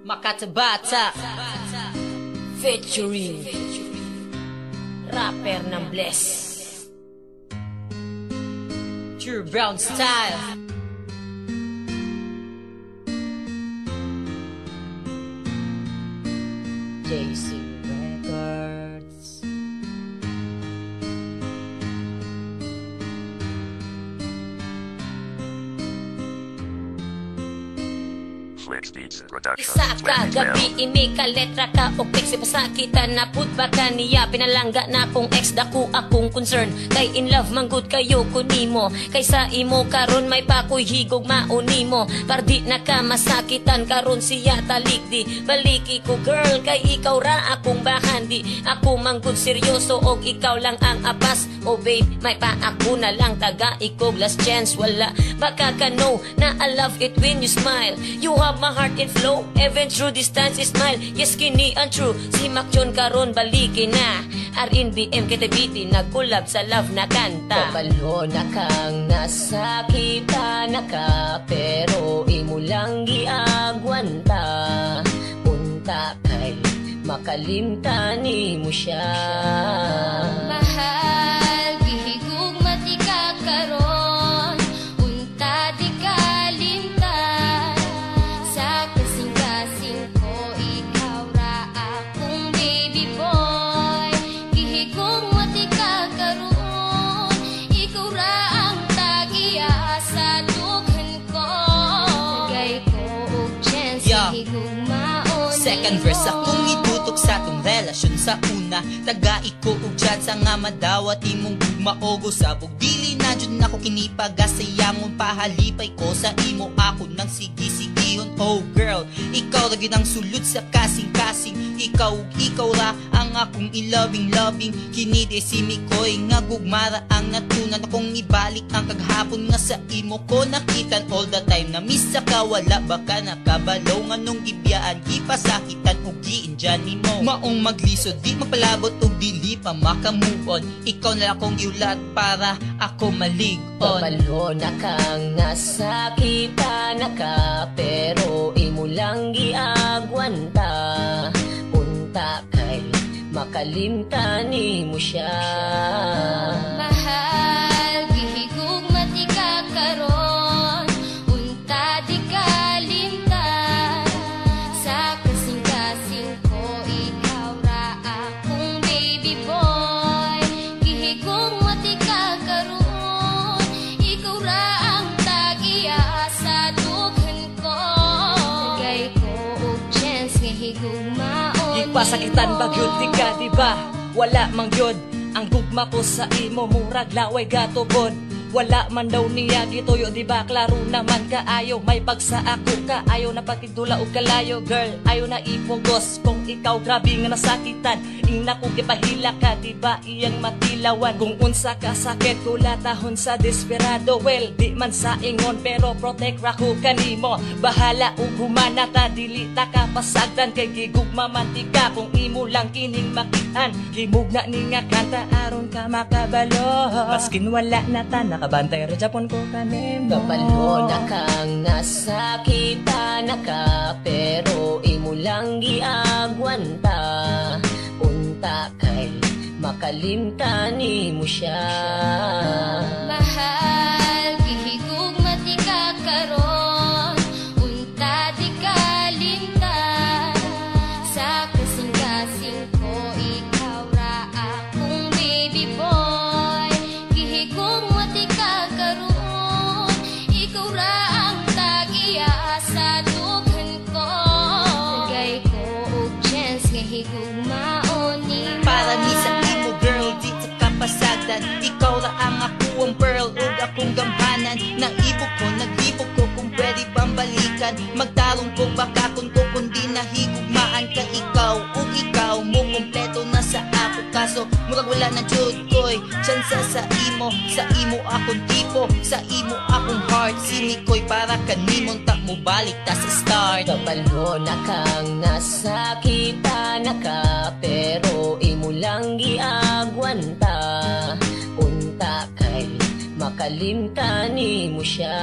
Makatabata featuring rapper ng Bless, True Brown Style. JC Records. Isa ka gabi ini ka letra ka og text pasakita na pud baka niya pinalangga na kung ex dako akong concern kay in love man gud kayo ko nimo kaysa imo karon may pakoy higog mauni mo pardi na ka masakitan karon siya talikdi baliki ko girl kay ikaw ra akong bahandi ako man gud seryoso og ikaw lang ang apas oh babe may pa ako na lang taga ikog last chance wala baka ka know na I love it when you smile you have my heart in flow even through distance smile yes kini ang true si Macjon karon baliki na RNBM KTBT nagkulab sa love na kanta kabalo na kang nasakita na ka pero imo lang giagwanta unta kay makalimtani mo siya mahal gihigug matika karon unta di kalimtan sa kasing-kasing ko ikaw ra akong baby boy gihigug matika karon ikaw ra ang tagiya sa dughan ko gay ko og chance gihigug maon second verse akong itutok sa tong relasyon sa una taga iko og chat sa nga madawat imong gugmaogo sabog dili na jud nako kinipagasayamon pahalipay ko sa imo ako nang sige-sigihon oh girl ikaw ra gyud ang sulod sa kasing-kasing ikaw ra ang akong loving kini de si Mikoy nga gugmara ang natunan akong ibalik ang kaghapon nga sa imo ko nakitan all the time na miss ka wala baka nakabalaw nga nung gibiyaan gipasakitan og giinjan nimo maong maglisod di magpalabot og dili pa makamove on ikaw na akong giulat para ako malig-on kabalo na kang nasakita na ka pero imo lang giagwanta unta kay makalimtani mo siya mahal gihigug matika karon unta di kalimtan sa kasing-kasing ko ikaw ra akong baby boy gihigug matika karon ikaw ra ang tagiya sa dughan ko gay ko og chance gihigug maon pasakitan bagyod di ka diba wala mang gyud ang gugma ko sa imo murag laway gatubod wala man daw niya gituyo diba klaro naman kaayo may pagsa ako kaayo na pagtidula og kalayo girl ayo na ipugos kung ikaw grabe nga nasakitan ina ko gipahila ka diba iyang matilawan kung unsa ka sakit kulatahon sa desperado well di man sa ingon pero protect ra ko kanimo bahala ug humana ta dili ta ka pasagdan kay gigugma mantika kung imo lang kining makitan himugna ni nga kanta aron ka makabalo maskin wala na ta nakabantay ra japon ko kanimo kabalo na kang nasakita na ka pero imo lang giagwanta unta kay makalimtani mo siya mahal gihigug matika karon unta di kalimtan sa kasing-kasing ko ikaw ra akong baby boy gihigug matika karon ikaw ra ang tagiya sa dughan ko gay ko og chance gihigug maon para ni sa imo girl di sa kapasagdan ikaw ra ang ako ang pearl ug akong gamhanan naibog ko naglibog ko kung pwede bang balikan magtarong ko baka kun ko kundi nahigugmaan ka ikaw ug ikaw mo kompleto na sa ako kaso murag wala na jud koy chance sa imo akong tipo sa imo akong heart sinikoy para kanimong ta mo balik ta sa start kabalo na kang nasakita na ka pero imo lang giagwanta unta kay makalimtani mo siya